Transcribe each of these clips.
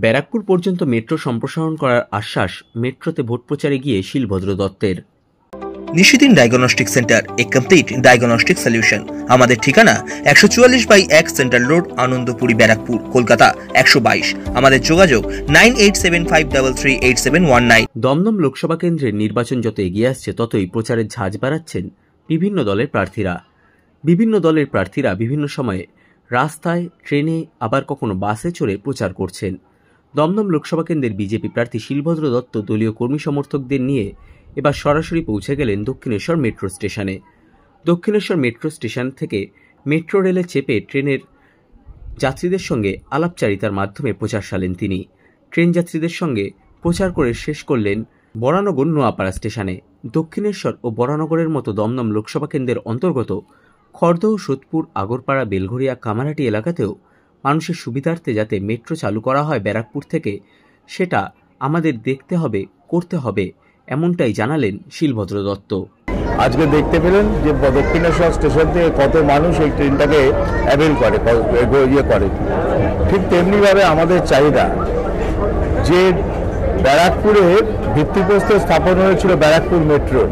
ব্যারাকপুর পর্যন্ত মেট্রো সম্প্রসারণ করার আশ্বাস মেট্রোতে ভোট প্রচারে গিয়ে শিলভদ্র দত্তের। নিশিদিন ডায়াগনস্টিক সেন্টার, এ কমপ্লিট ডায়াগনস্টিক সলিউশন। আমাদের ঠিকানা 144/1 সেন্ট্রাল রোড, আনন্দপুরি, ব্যারাকপুর, কলকাতা 122। আমাদের যোগাযোগ 9875338719। দমদম লোকসভা কেন্দ্রের নির্বাচন যত এগিয়ে আসছে ততই প্রচারের ঝাঁজ বাড়াচ্ছেন বিভিন্ন দলের প্রার্থীরা। বিভিন্ন সময়ে রাস্তায়, ট্রেনে, আবার কখনো বাসে চড়ে প্রচার করছেন। দমদম লোকসভা কেন্দ্রের বিজেপি প্রার্থী শিলভদ্র দত্ত দলীয় কর্মী সমর্থকদের নিয়ে এবার সরাসরি পৌঁছে গেলেন দক্ষিণেশ্বর মেট্রো স্টেশনে। দক্ষিণেশ্বর মেট্রো স্টেশন থেকে মেট্রো রেলে চেপে ট্রেনের যাত্রীদের সঙ্গে আলাপচারিতার মাধ্যমে প্রচার সারলেন তিনি। ট্রেন যাত্রীদের সঙ্গে প্রচার করে শেষ করলেন বরানগর নোয়াপাড়া স্টেশনে। দক্ষিণেশ্বর ও বরানগরের মতো দমদম লোকসভা কেন্দ্রের অন্তর্গত খড়দহ, সোদপুর, আগরপাড়া, বেলঘরিয়া, কামারহাটি এলাকাতেও মানুষের সুবিধার্থে যাতে মেট্রো চালু করা হয় ব্যারাকপুর থেকে, সেটা আমাদের দেখতে হবে, করতে হবে, এমনটাই জানালেন শিলভদ্র দত্ত। আজকে দেখতে পেলেন যে দক্ষিণেশ্বর স্টেশন থেকে কত মানুষ এই ট্রেনটাকে অ্যাভেল করে, ঠিক তেমনিভাবে আমাদের চাহিদা যে ব্যারাকপুরে ভিত্তিপ্রস্তর স্থাপন হয়েছিল ব্যারাকপুর মেট্রো।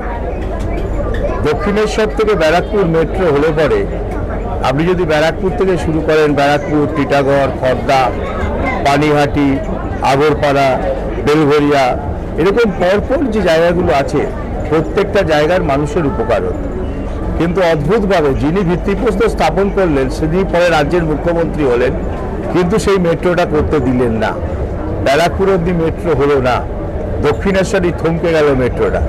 দক্ষিণেশ্বর থেকে ব্যারাকপুর মেট্রো হলে পরে আপনি যদি ব্যারাকপুর থেকে শুরু করেন, ব্যারাকপুর, টিটাগড়, খড়দা, পানিহাটি, আগরপাড়া, বেলঘরিয়া, এরকম পরপর যে জায়গাগুলো আছে প্রত্যেকটা জায়গার মানুষের উপকার হতো। কিন্তু অদ্ভুতভাবে যিনি ভিত্তিপ্রস্তর স্থাপন করলেন তিনি পরে রাজ্যের মুখ্যমন্ত্রী হলেন, কিন্তু সেই মেট্রোটা করতে দিলেন না। ব্যারাকপুর অব্দি মেট্রো হলো না, দক্ষিণেশ্বরই থমকে গেল মেট্রোটা।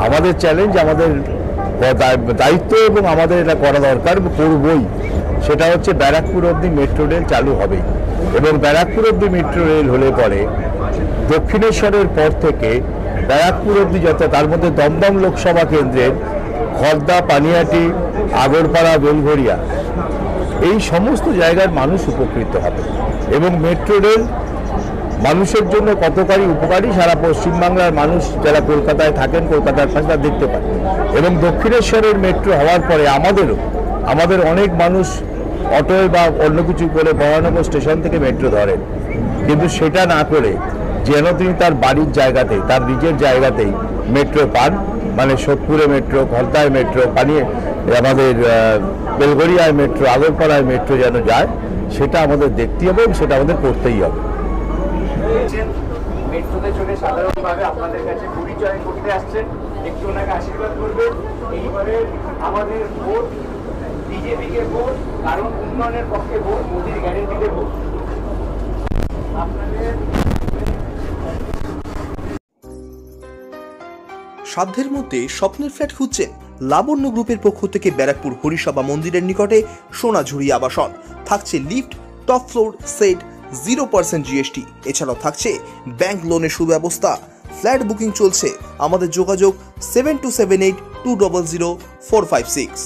আমাদের চ্যালেঞ্জ, আমাদের দায়িত্ব এবং আমাদের এটা করা দরকার, করবই, সেটা হচ্ছে ব্যারাকপুর অব্দি মেট্রো রেল চালু হবে। এবং ব্যারাকপুর অব্দি মেট্রো রেল হলে পরে দক্ষিণেশ্বরের পর থেকে ব্যারাকপুর অব্দি যত, তার মধ্যে দমদম লোকসভা কেন্দ্রের খড়দা, পানিহাটি, আগরপাড়া, বেলঘরিয়া, এই সমস্ত জায়গার মানুষ উপকৃত হবে। এবং মেট্রো রেল মানুষের জন্য কতকারী উপকারী সারা পশ্চিমবাংলার মানুষ যারা কলকাতায় থাকেন, কলকাতার পাশে তারা দেখতে পায়। এবং দক্ষিণেশ্বরের মেট্রো হওয়ার পরে আমাদের অনেক মানুষ অটোয় বা অন্য কিছু করে বরানগর স্টেশন থেকে মেট্রো ধরেন, কিন্তু সেটা না করে যেন তিনি তার বাড়ির জায়গাতেই, তার নিজের জায়গাতেই মেট্রো পান, মানে সোদপুরে মেট্রো, খড়দায় মেট্রো, আমাদের বেলঘরিয়ায় মেট্রো, আগরপাড়ায় মেট্রো যেন যায়, সেটা আমাদের দেখতে হবে এবং সেটা আমাদের করতেই হবে। মেট্রোতে চলে সাধারণভাবে আপনাদের কাছে পরিচয় করতে আসছেন, একটু ওনাকে আশীর্বাদ করবেন। এইবারে আমাদের ভোট বিজেপিকে ভোট, কারণ উন্নয়নের পক্ষে ভোট, মোদির গ্যারেন্টিতে ভোট। আপনাদের সাধ্যের মধ্যে স্বপ্নের ফ্ল্যাট খুঁজছেন? লাবণ্য গ্রুপের পক্ষ থেকে ব্যারাকপুর হরিসভা মন্দিরের নিকটে সোনাঝুরি আবাসন। থাকছে lift, top floor, set, 0% GST। এছাড়াও থাকছে ব্যাংক লোনের সুব্যবস্থা। ফ্ল্যাট বুকিং চলছে। আমাদের যোগাযোগ 7278200456।